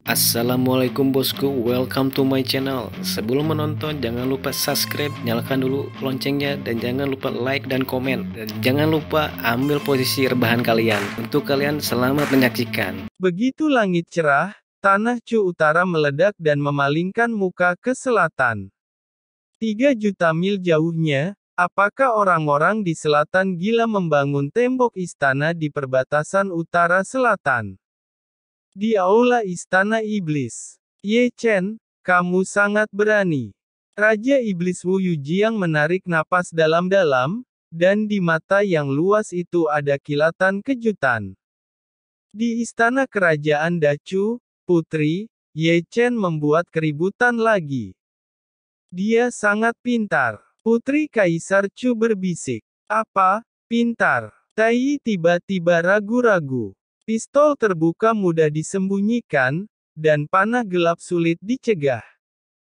Assalamualaikum bosku, welcome to my channel. Sebelum menonton jangan lupa subscribe, nyalakan dulu loncengnya, dan jangan lupa like dan komen. Dan jangan lupa ambil posisi rebahan kalian. Untuk kalian selamat menyaksikan. Begitu langit cerah, tanah Chu Utara meledak dan memalingkan muka ke selatan. 3 juta mil jauhnya, apakah orang-orang di selatan gila membangun tembok istana di perbatasan utara-selatan? Di aula istana iblis. Ye Chen, kamu sangat berani. Raja Iblis Wu Yujiang menarik napas dalam-dalam, dan di mata yang luas itu ada kilatan kejutan. Di istana kerajaan Dachu, Putri, Ye Chen membuat keributan lagi. Dia sangat pintar. Putri Kaisar Chu berbisik. Apa, pintar? Tai tiba-tiba ragu-ragu. Pistol terbuka mudah disembunyikan, dan panah gelap sulit dicegah.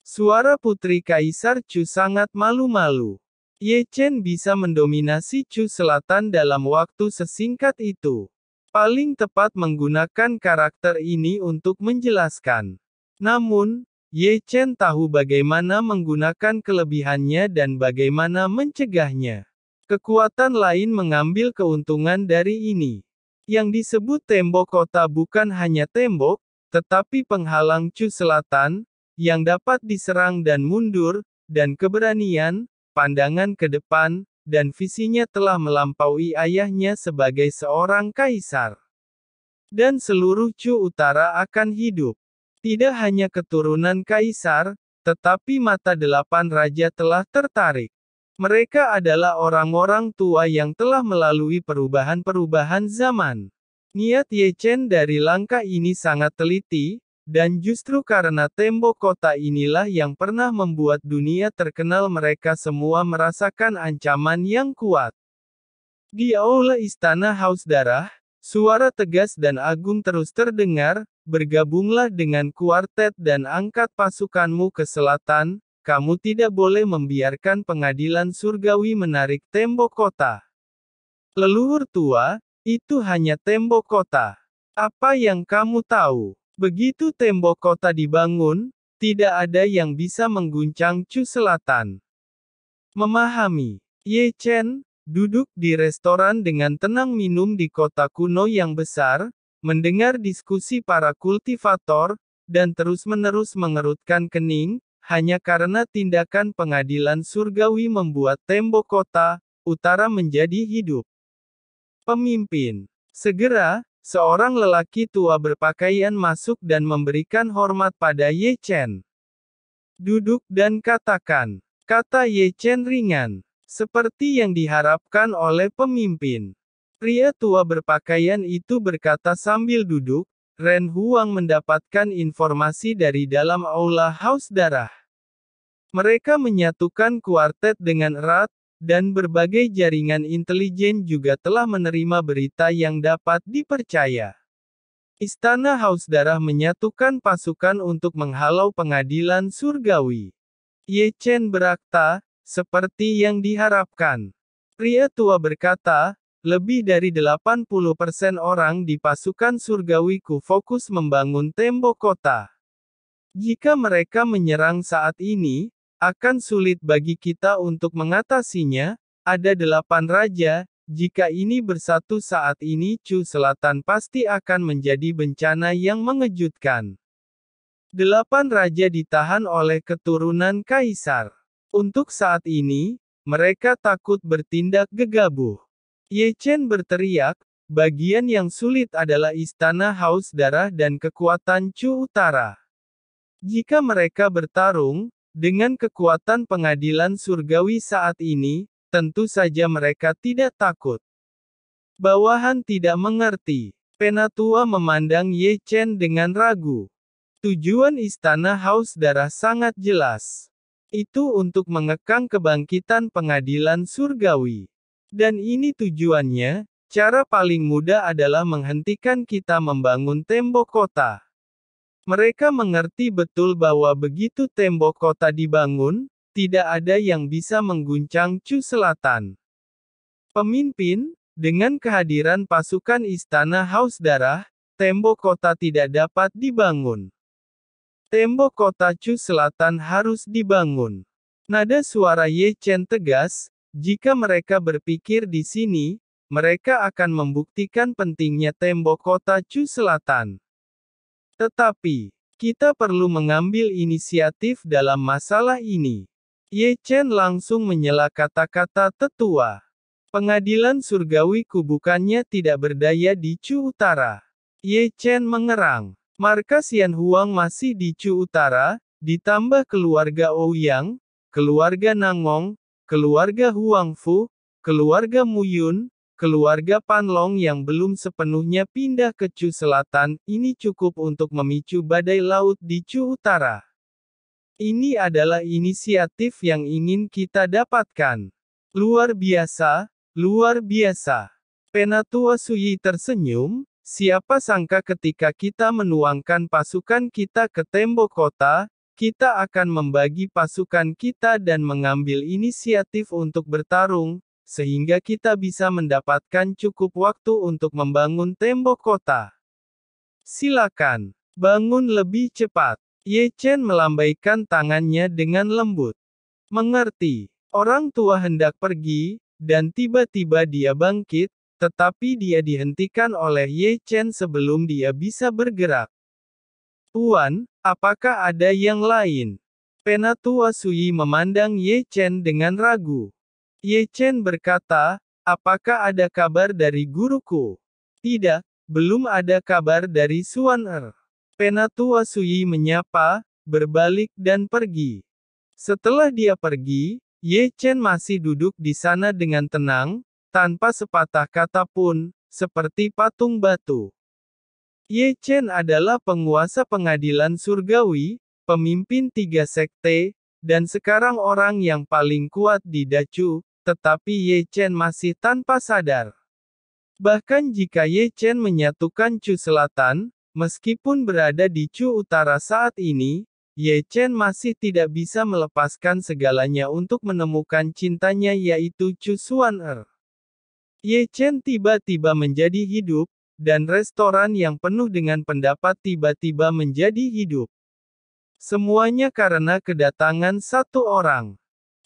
Suara Putri Kaisar Chu sangat malu-malu. Ye Chen bisa mendominasi Chu Selatan dalam waktu sesingkat itu. Paling tepat menggunakan karakter ini untuk menjelaskan. Namun, Ye Chen tahu bagaimana menggunakan kelebihannya dan bagaimana mencegahnya. Kekuatan lain mengambil keuntungan dari ini. Yang disebut tembok kota bukan hanya tembok, tetapi penghalang Chu Selatan, yang dapat diserang dan mundur, dan keberanian, pandangan ke depan, dan visinya telah melampaui ayahnya sebagai seorang kaisar. Dan seluruh Chu Utara akan hidup. Tidak hanya keturunan kaisar, tetapi mata 8 raja telah tertarik. Mereka adalah orang-orang tua yang telah melalui perubahan-perubahan zaman. Niat Ye Chen dari langkah ini sangat teliti, dan justru karena tembok kota inilah yang pernah membuat dunia terkenal mereka semua merasakan ancaman yang kuat. Di aula istana Haus Darah, suara tegas dan agung terus terdengar, bergabunglah dengan kuartet dan angkat pasukanmu ke selatan. Kamu tidak boleh membiarkan pengadilan surgawi menarik tembok kota. Leluhur tua, itu hanya tembok kota. Apa yang kamu tahu? Begitu tembok kota dibangun, tidak ada yang bisa mengguncang Chu Selatan. Memahami. Ye Chen, duduk di restoran dengan tenang minum di kota kuno yang besar, mendengar diskusi para kultivator, dan terus-menerus mengerutkan kening, hanya karena tindakan pengadilan surgawi membuat tembok kota utara menjadi hidup. Pemimpin. Segera, seorang lelaki tua berpakaian masuk dan memberikan hormat pada Ye Chen. Duduk dan katakan, kata Ye Chen ringan, seperti yang diharapkan oleh pemimpin. Pria tua berpakaian itu berkata sambil duduk. Ren Huang mendapatkan informasi dari dalam aula Haus Darah. Mereka menyatukan kuartet dengan erat, dan berbagai jaringan intelijen juga telah menerima berita yang dapat dipercaya. Istana Haus Darah menyatukan pasukan untuk menghalau pengadilan surgawi. Ye Chen berakta, seperti yang diharapkan. Pria tua berkata, lebih dari 80% orang di pasukan surgawiku fokus membangun tembok kota. Jika mereka menyerang saat ini, akan sulit bagi kita untuk mengatasinya. Ada 8 raja, jika ini bersatu saat ini Chu Selatan pasti akan menjadi bencana yang mengejutkan. 8 raja ditahan oleh keturunan kaisar. Untuk saat ini, mereka takut bertindak gegabah. Ye Chen berteriak, bagian yang sulit adalah istana Haus Darah dan kekuatan Chu Utara. Jika mereka bertarung, dengan kekuatan pengadilan surgawi saat ini, tentu saja mereka tidak takut. Bawahan tidak mengerti. Penatua memandang Ye Chen dengan ragu. Tujuan istana Haus Darah sangat jelas. Itu untuk mengekang kebangkitan pengadilan surgawi. Dan ini tujuannya, cara paling mudah adalah menghentikan kita membangun tembok kota. Mereka mengerti betul bahwa begitu tembok kota dibangun, tidak ada yang bisa mengguncang Chu Selatan. Pemimpin, dengan kehadiran pasukan istana Haus Darah, tembok kota tidak dapat dibangun. Tembok kota Chu Selatan harus dibangun. Nada suara Ye Chen tegas, jika mereka berpikir di sini, mereka akan membuktikan pentingnya tembok kota Chu Selatan. Tetapi, kita perlu mengambil inisiatif dalam masalah ini. Ye Chen langsung menyela kata-kata tetua. Pengadilan surgawiku bukannya tidak berdaya di Chu Utara. Ye Chen mengerang. Markas Yan Huang masih di Chu Utara, ditambah keluarga Ouyang, keluarga Nangong, keluarga Huang Fu, keluarga Muyun, keluarga Panlong yang belum sepenuhnya pindah ke Chu Selatan, ini cukup untuk memicu badai laut di Chu Utara. Ini adalah inisiatif yang ingin kita dapatkan. Luar biasa, luar biasa. Penatua Suyi tersenyum, siapa sangka ketika kita menuangkan pasukan kita ke tembok kota, kita akan membagi pasukan kita dan mengambil inisiatif untuk bertarung, sehingga kita bisa mendapatkan cukup waktu untuk membangun tembok kota. Silakan, bangun lebih cepat. Ye Chen melambaikan tangannya dengan lembut. Mengerti, orang tua hendak pergi, dan tiba-tiba dia bangkit, tetapi dia dihentikan oleh Ye Chen sebelum dia bisa bergerak. Tuan, apakah ada yang lain? Penatua Suyi memandang Ye Chen dengan ragu. Ye Chen berkata, apakah ada kabar dari guruku? Tidak, belum ada kabar dari Suan Er. Penatua Suyi menyapa, berbalik dan pergi. Setelah dia pergi, Ye Chen masih duduk di sana dengan tenang, tanpa sepatah kata pun, seperti patung batu. Ye Chen adalah penguasa pengadilan surgawi, pemimpin 3 sekte, dan sekarang orang yang paling kuat di Dachu, tetapi Ye Chen masih tanpa sadar. Bahkan jika Ye Chen menyatukan Chu Selatan, meskipun berada di Chu Utara saat ini, Ye Chen masih tidak bisa melepaskan segalanya untuk menemukan cintanya yaitu Chu Suan Er. Ye Chen tiba-tiba menjadi hidup, dan restoran yang penuh dengan pendapat tiba-tiba menjadi hidup. Semuanya karena kedatangan satu orang.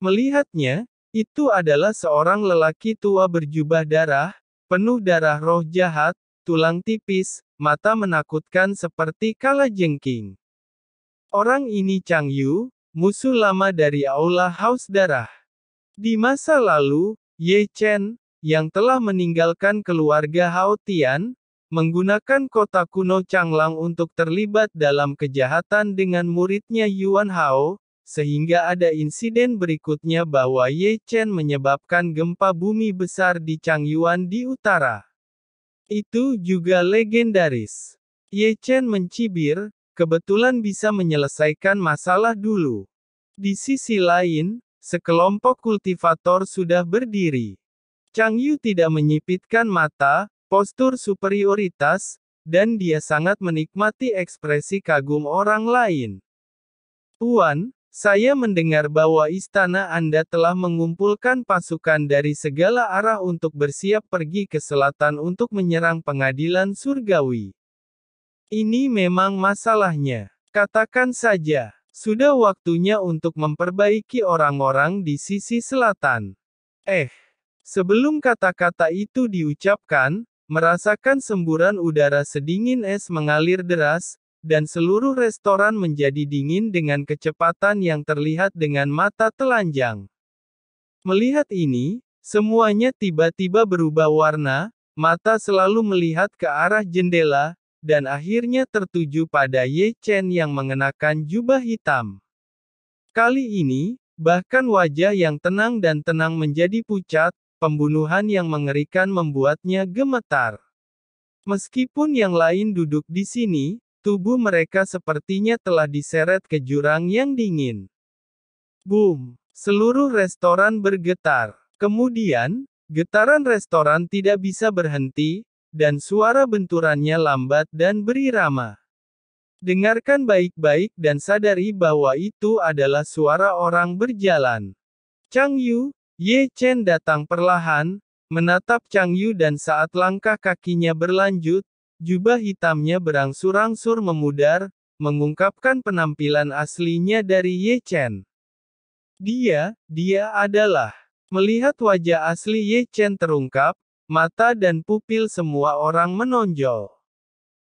Melihatnya, itu adalah seorang lelaki tua berjubah darah, penuh darah roh jahat, tulang tipis, mata menakutkan seperti kalajengking. Orang ini Chang Yu, musuh lama dari Aula Haus Darah. Di masa lalu, Ye Chen, yang telah meninggalkan keluarga Hao Tian, menggunakan kota kuno Changlang untuk terlibat dalam kejahatan dengan muridnya Yuan Hao, sehingga ada insiden berikutnya bahwa Ye Chen menyebabkan gempa bumi besar di Changyuan di utara. Itu juga legendaris. Ye Chen mencibir, kebetulan bisa menyelesaikan masalah dulu. Di sisi lain, sekelompok kultivator sudah berdiri. Chang Yu tidak menyipitkan mata, postur superioritas, dan dia sangat menikmati ekspresi kagum orang lain. Tuan, saya mendengar bahwa istana Anda telah mengumpulkan pasukan dari segala arah untuk bersiap pergi ke selatan untuk menyerang pengadilan surgawi. Ini memang masalahnya. Katakan saja, sudah waktunya untuk memperbaiki orang-orang di sisi selatan. Sebelum kata-kata itu diucapkan, merasakan semburan udara sedingin es mengalir deras, dan seluruh restoran menjadi dingin dengan kecepatan yang terlihat dengan mata telanjang. Melihat ini, semuanya tiba-tiba berubah warna, mata selalu melihat ke arah jendela, dan akhirnya tertuju pada Ye Chen yang mengenakan jubah hitam. Kali ini, bahkan wajah yang tenang dan tenang menjadi pucat, pembunuhan yang mengerikan membuatnya gemetar. Meskipun yang lain duduk di sini, tubuh mereka sepertinya telah diseret ke jurang yang dingin. Boom! Seluruh restoran bergetar. Kemudian, getaran restoran tidak bisa berhenti, dan suara benturannya lambat dan berirama. Dengarkan baik-baik dan sadari bahwa itu adalah suara orang berjalan. Chang Yu, Ye Chen datang perlahan, menatap Chang Yu dan saat langkah kakinya berlanjut, jubah hitamnya berangsur-angsur memudar, mengungkapkan penampilan aslinya dari Ye Chen. Dia adalah. Melihat wajah asli Ye Chen terungkap, mata dan pupil semua orang menonjol.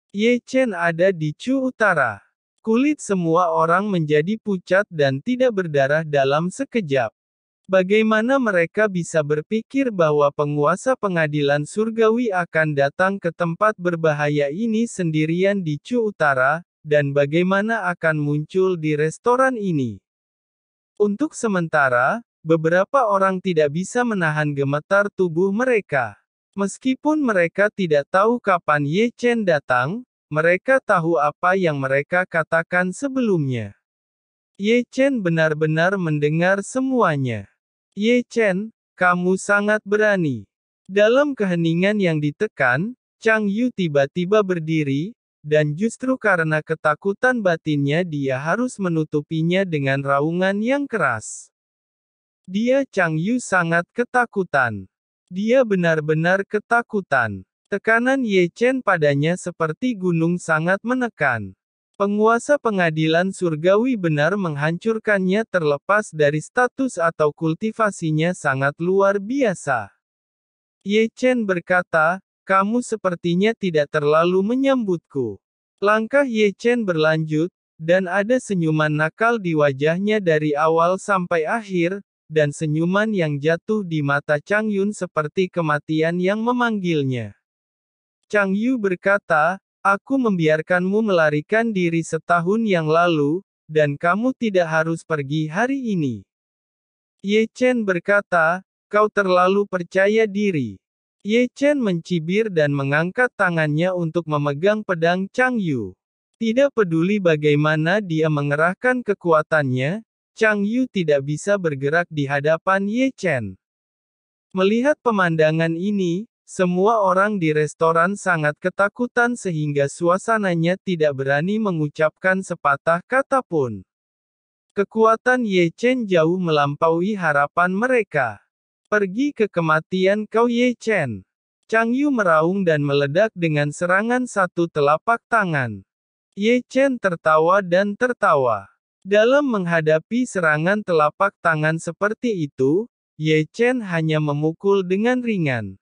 Ye Chen ada di Chu Utara. Kulit semua orang menjadi pucat dan tidak berdarah dalam sekejap. Bagaimana mereka bisa berpikir bahwa penguasa pengadilan surgawi akan datang ke tempat berbahaya ini sendirian di Chu Utara, dan bagaimana akan muncul di restoran ini? Untuk sementara, beberapa orang tidak bisa menahan gemetar tubuh mereka. Meskipun mereka tidak tahu kapan Ye Chen datang, mereka tahu apa yang mereka katakan sebelumnya. Ye Chen benar-benar mendengar semuanya. Ye Chen, kamu sangat berani. Dalam keheningan yang ditekan, Chang Yu tiba-tiba berdiri, dan justru karena ketakutan batinnya dia harus menutupinya dengan raungan yang keras. Chang Yu sangat ketakutan. Dia benar-benar ketakutan. Tekanan Ye Chen padanya seperti gunung sangat menekan. Penguasa pengadilan surgawi benar menghancurkannya terlepas dari status atau kultivasinya sangat luar biasa. Ye Chen berkata, kamu sepertinya tidak terlalu menyambutku. Langkah Ye Chen berlanjut, dan ada senyuman nakal di wajahnya dari awal sampai akhir, dan senyuman yang jatuh di mata Chang Yun seperti kematian yang memanggilnya. Chang Yu berkata, aku membiarkanmu melarikan diri setahun yang lalu, dan kamu tidak harus pergi hari ini. Ye Chen berkata, kau terlalu percaya diri. Ye Chen mencibir dan mengangkat tangannya untuk memegang pedang Chang Yu. Tidak peduli bagaimana dia mengerahkan kekuatannya, Chang Yu tidak bisa bergerak di hadapan Ye Chen. Melihat pemandangan ini, semua orang di restoran sangat ketakutan sehingga suasananya tidak berani mengucapkan sepatah kata pun. Kekuatan Ye Chen jauh melampaui harapan mereka. Pergi ke kematian kau Ye Chen. Chang Yu meraung dan meledak dengan serangan satu telapak tangan. Ye Chen tertawa dan tertawa. Dalam menghadapi serangan telapak tangan seperti itu, Ye Chen hanya memukul dengan ringan.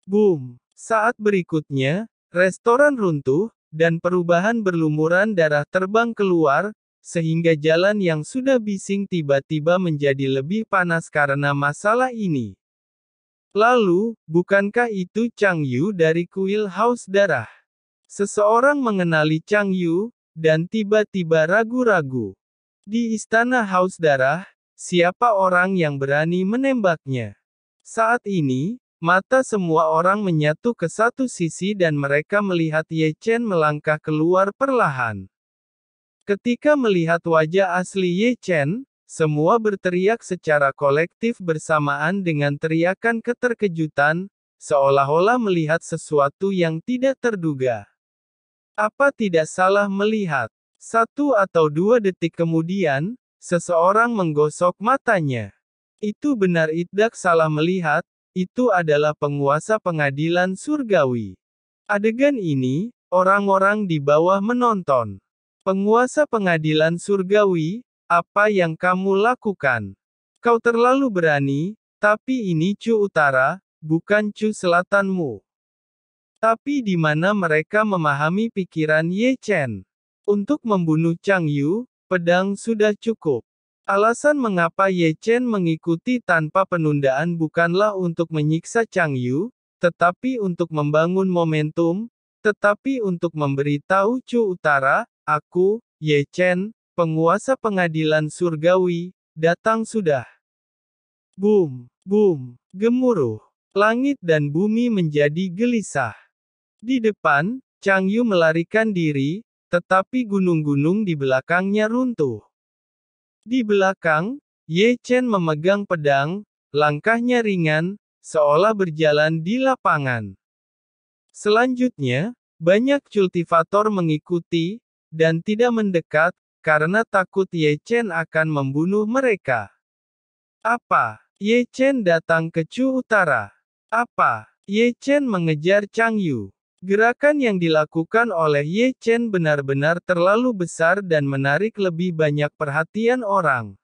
Boom! Saat berikutnya, restoran runtuh, dan perubahan berlumuran darah terbang keluar, sehingga jalan yang sudah bising tiba-tiba menjadi lebih panas karena masalah ini. Lalu, bukankah itu Chang Yu dari Kuil Haus Darah? Seseorang mengenali Chang Yu, dan tiba-tiba ragu-ragu. Di Istana Haus Darah, siapa orang yang berani menembaknya? Saat ini, mata semua orang menyatu ke satu sisi dan mereka melihat Ye Chen melangkah keluar perlahan. Ketika melihat wajah asli Ye Chen, semua berteriak secara kolektif bersamaan dengan teriakan keterkejutan, seolah-olah melihat sesuatu yang tidak terduga. Apa tidak salah melihat? 1 atau 2 detik kemudian, seseorang menggosok matanya. Itu benar tidak salah melihat. Itu adalah penguasa pengadilan surgawi. Adegan ini, orang-orang di bawah menonton. Penguasa pengadilan surgawi, apa yang kamu lakukan? Kau terlalu berani, tapi ini Chu Utara, bukan Chu Selatanmu. Tapi di mana mereka memahami pikiran Ye Chen? Untuk membunuh Chang Yu, pedang sudah cukup. Alasan mengapa Ye Chen mengikuti tanpa penundaan bukanlah untuk menyiksa Chang Yu, tetapi untuk membangun momentum, tetapi untuk memberitahu Chu Utara, aku, Ye Chen, penguasa pengadilan surgawi, datang sudah. Boom, boom, gemuruh. Langit dan bumi menjadi gelisah. Di depan, Chang Yu melarikan diri, tetapi gunung-gunung di belakangnya runtuh. Di belakang, Ye Chen memegang pedang, langkahnya ringan, seolah berjalan di lapangan. Selanjutnya, banyak kultivator mengikuti, dan tidak mendekat, karena takut Ye Chen akan membunuh mereka. Apa? Ye Chen datang ke Chu Utara. Apa? Ye Chen mengejar Chang Yu. Gerakan yang dilakukan oleh Ye Chen benar-benar terlalu besar dan menarik lebih banyak perhatian orang.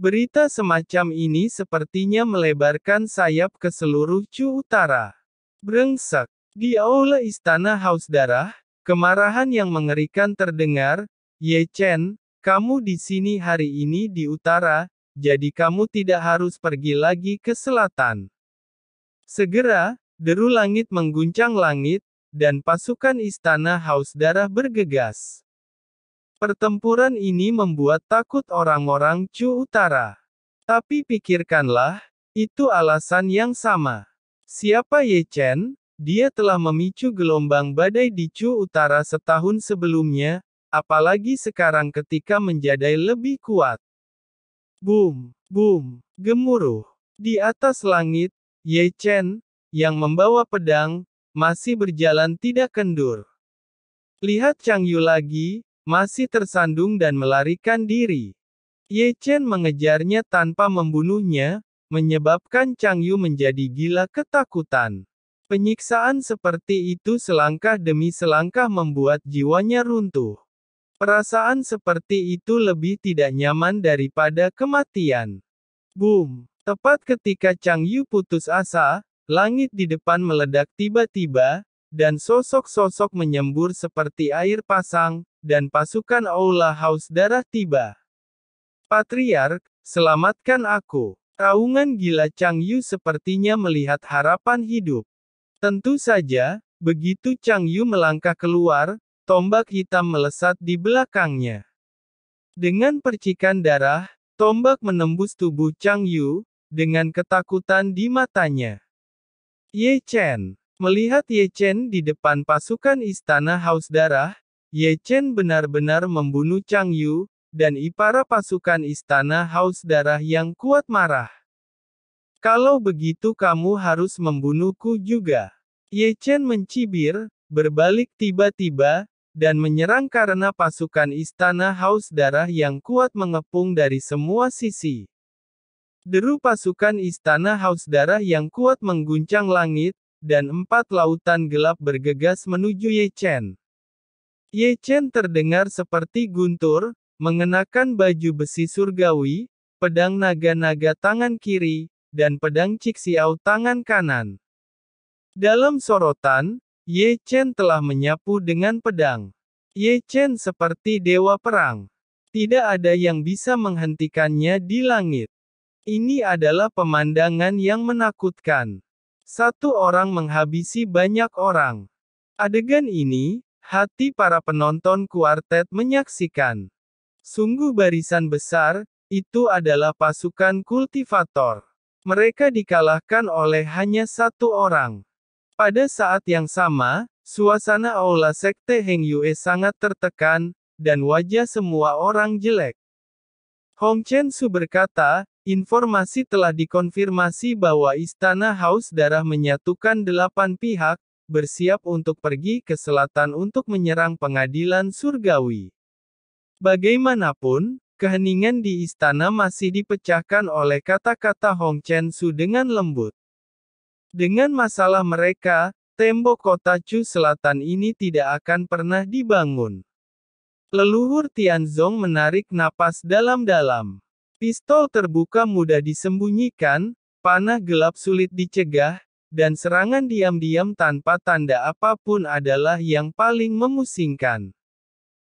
Berita semacam ini sepertinya melebarkan sayap ke seluruh Chu Utara. Brengsek. Di aula istana Haus Darah, kemarahan yang mengerikan terdengar. Ye Chen, kamu di sini hari ini di utara, jadi kamu tidak harus pergi lagi ke selatan. Segera, deru langit mengguncang langit, dan pasukan istana Haus Darah bergegas. Pertempuran ini membuat takut orang-orang Chu Utara. Tapi pikirkanlah, itu alasan yang sama. Siapa Ye Chen? Dia telah memicu gelombang badai di Chu Utara setahun sebelumnya, apalagi sekarang ketika menjadi lebih kuat. Boom, boom, gemuruh. Di atas langit, Ye Chen, yang membawa pedang, masih berjalan tidak kendur. Lihat Chang Yu lagi, masih tersandung dan melarikan diri. Ye Chen mengejarnya tanpa membunuhnya, menyebabkan Chang Yu menjadi gila ketakutan. Penyiksaan seperti itu selangkah demi selangkah membuat jiwanya runtuh. Perasaan seperti itu lebih tidak nyaman daripada kematian. Boom! Tepat ketika Chang Yu putus asa, langit di depan meledak tiba-tiba, dan sosok-sosok menyembur seperti air pasang, dan pasukan Aula Haus Darah tiba. Patriark, selamatkan aku. Raungan gila Chang Yu sepertinya melihat harapan hidup. Tentu saja, begitu Chang Yu melangkah keluar, tombak hitam melesat di belakangnya. Dengan percikan darah, tombak menembus tubuh Chang Yu, dengan ketakutan di matanya. Ye Chen. Melihat Ye Chen di depan pasukan istana Haus Darah, Ye Chen benar-benar membunuh Chang Yu, dan ipara pasukan istana Haus Darah yang kuat marah. Kalau begitu kamu harus membunuhku juga. Ye Chen mencibir, berbalik tiba-tiba, dan menyerang karena pasukan istana Haus Darah yang kuat mengepung dari semua sisi. Deru pasukan istana Haus Darah yang kuat mengguncang langit, dan 4 lautan gelap bergegas menuju Ye Chen. Ye Chen terdengar seperti guntur, mengenakan baju besi surgawi, pedang naga-naga tangan kiri, dan pedang Cixiao tangan kanan. Dalam sorotan, Ye Chen telah menyapu dengan pedang. Ye Chen seperti dewa perang. Tidak ada yang bisa menghentikannya di langit. Ini adalah pemandangan yang menakutkan. Satu orang menghabisi banyak orang. Adegan ini, hati para penonton kuartet menyaksikan. Sungguh barisan besar, itu adalah pasukan kultivator. Mereka dikalahkan oleh hanya satu orang. Pada saat yang sama, suasana aula sekte Heng Yue sangat tertekan, dan wajah semua orang jelek. Hong Chen Su berkata, informasi telah dikonfirmasi bahwa istana Haus Darah menyatukan 8 pihak, bersiap untuk pergi ke selatan untuk menyerang pengadilan surgawi. Bagaimanapun, keheningan di istana masih dipecahkan oleh kata-kata Hong Chen Su dengan lembut. Dengan masalah mereka, tembok kota Chu Selatan ini tidak akan pernah dibangun. Leluhur Tianzong menarik napas dalam-dalam. Pistol terbuka mudah disembunyikan, panah gelap sulit dicegah, dan serangan diam-diam tanpa tanda apapun adalah yang paling memusingkan.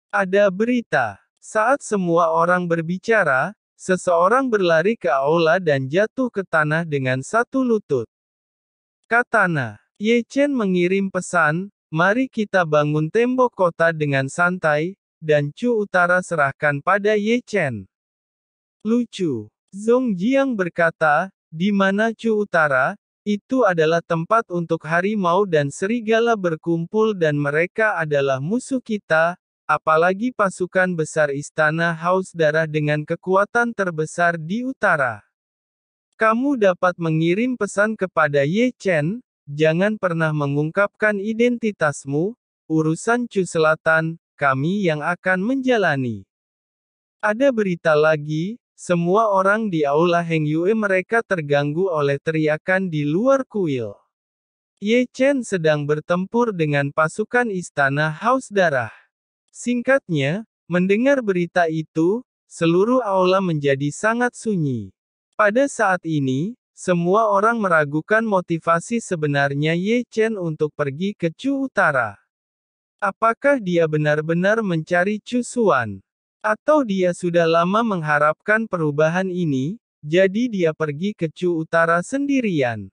Ada berita. Saat semua orang berbicara, seseorang berlari ke aula dan jatuh ke tanah dengan satu lutut. Katana. Ye Chen mengirim pesan, mari kita bangun tembok kota dengan santai, dan Chu Utara serahkan pada Ye Chen. Lucu. Zhong Jiang berkata, di mana Chu Utara, itu adalah tempat untuk harimau dan serigala berkumpul dan mereka adalah musuh kita, apalagi pasukan besar istana Haus Darah dengan kekuatan terbesar di utara. Kamu dapat mengirim pesan kepada Ye Chen, jangan pernah mengungkapkan identitasmu, urusan Chu Selatan, kami yang akan menjalani. Ada berita lagi, semua orang di aula Heng Yue mereka terganggu oleh teriakan di luar kuil. Ye Chen sedang bertempur dengan pasukan Istana Haus Darah. Singkatnya, mendengar berita itu, seluruh aula menjadi sangat sunyi. Pada saat ini, semua orang meragukan motivasi sebenarnya Ye Chen untuk pergi ke Chu Utara. Apakah dia benar-benar mencari Chu Xuan? Atau dia sudah lama mengharapkan perubahan ini, jadi dia pergi ke Chu Utara sendirian?